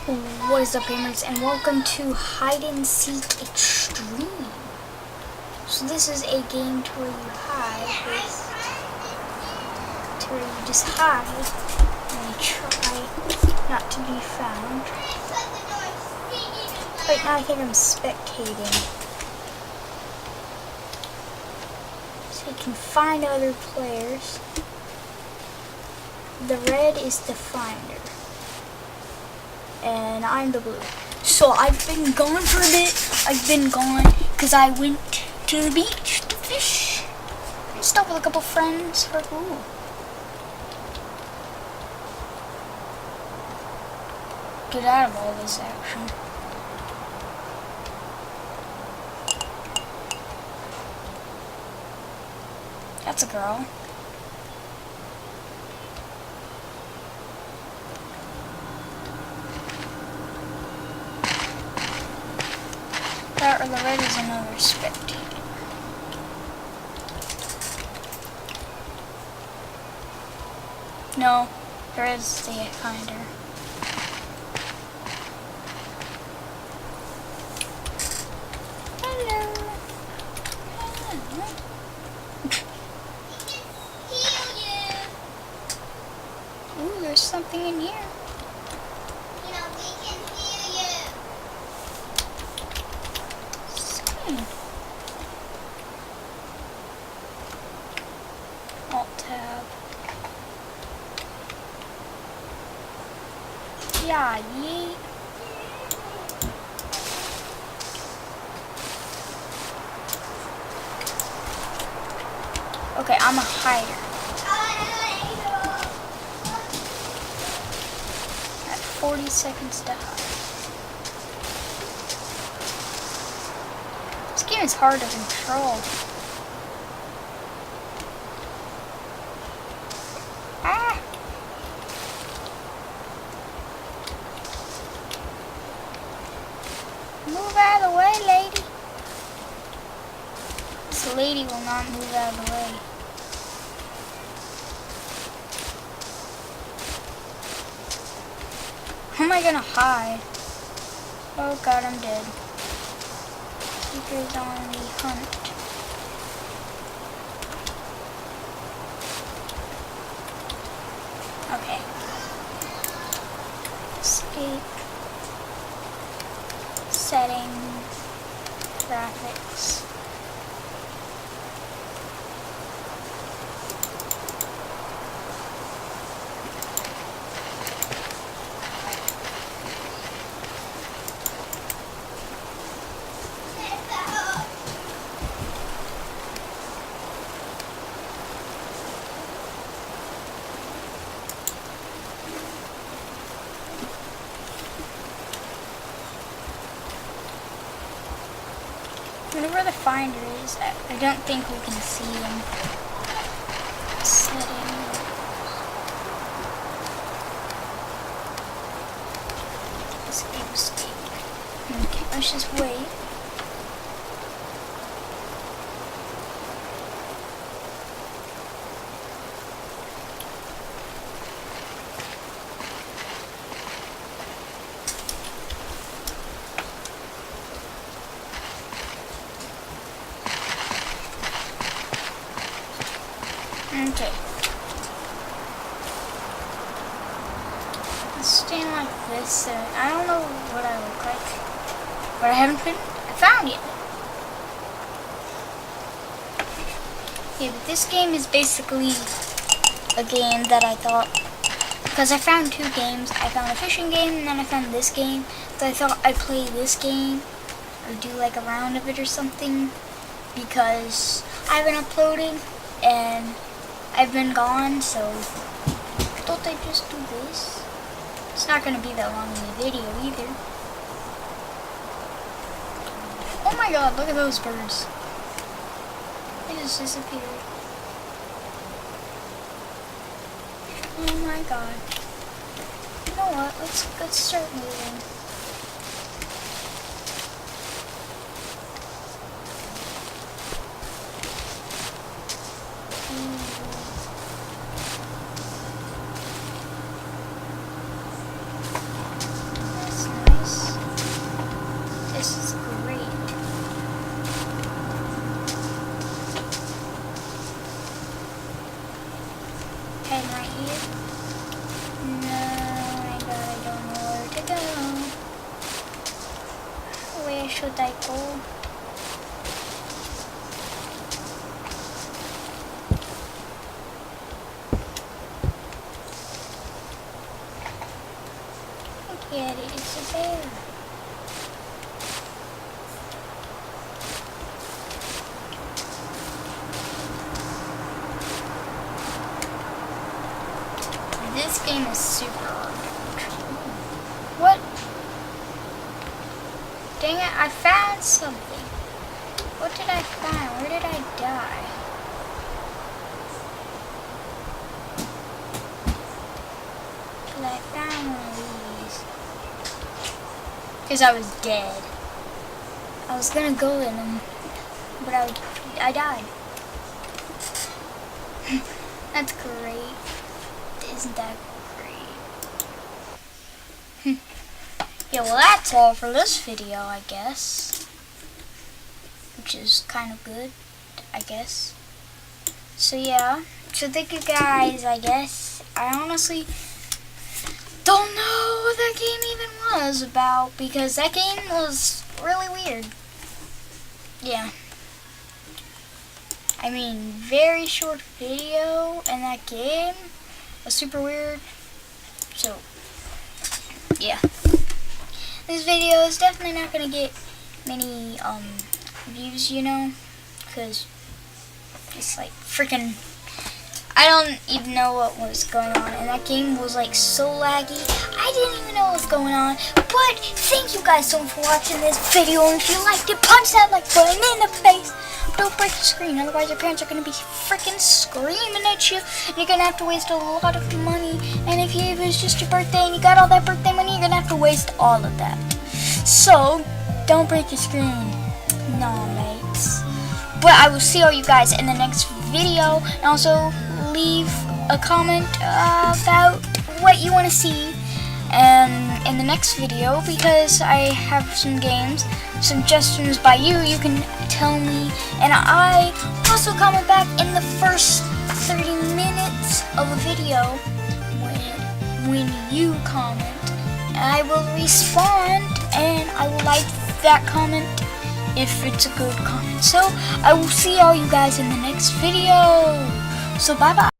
What is up, gamers, and welcome to Hide and Seek Extreme. So this is a game to where you hide, to where you just hide and you try not to be found. Right now I think I'm spectating, so you can find other players. The red is the finder, and I'm the blue. So I've been gone for a bit. I've been gone because I went to the beach to fish. I stopped with a couple friends for get out of all this action. That's a girl. That or the red is another spectator. No, the red is the finder. Hello. Ooh, there's something in here. Alt-tab. Yeah, yeet. Okay, I'm a hider. At 40 seconds to hide. This game is hard to control. Ah! Move out of the way, lady. This lady will not move out of the way. How am I gonna hide? Oh god, I'm dead. Seekers on the hunt. Okay. Escape. Settings. Graphics. Whenever the finder is, I don't think we can see him. Setting. Escape. Okay, let's just wait. Okay. Let's stand like this. I don't know what I look like, but I haven't found yet. Yeah, but this game is basically a game that I thought, because I found two games. I found a fishing game and then I found this game. So I thought I'd play this game or do like a round of it or something, because I haven't uploaded and I've been gone, so I thought I'd just do this. It's not going to be that long in the video either. Oh my god, look at those birds. They just disappeared. Oh my god. You know what? Let's start moving. Chodaiko. Yeah, it's a bear. This game is super hard. What? Dang it, I found something. What did I find? Where did I die? I found one of these. Because I was dead. I was gonna go in them, but I died. That's great. Isn't that great? Yeah, well that's all for this video, I guess. Which is kind of good, I guess. So yeah, so thank you guys, I guess. I honestly don't know what that game even was about, because that game was really weird. Yeah. I mean, very short video, and that game was super weird. So, yeah. This video is definitely not gonna get many views, you know, because it's like freaking, I don't even know what was going on, and that game was like so laggy. I didn't even know what was going on. But thank you guys so much for watching this video, and if you liked it, punch that like button in the face. Don't break the screen, otherwise your parents are going to be freaking screaming at you, and you're going to have to waste a lot of money. And if it was just your birthday and you got all that birthday money, you're going to have to waste all of that. So, don't break your screen. No, mates. But I will see all you guys in the next video, and also leave a comment about what you want to see in the next video, because I have some games, suggestions by you. You can tell me, and I also comment back in the first 30 minutes of a video when you comment. I will respond, and I will like that comment if it's a good comment. So I will see all you guys in the next video. So bye bye.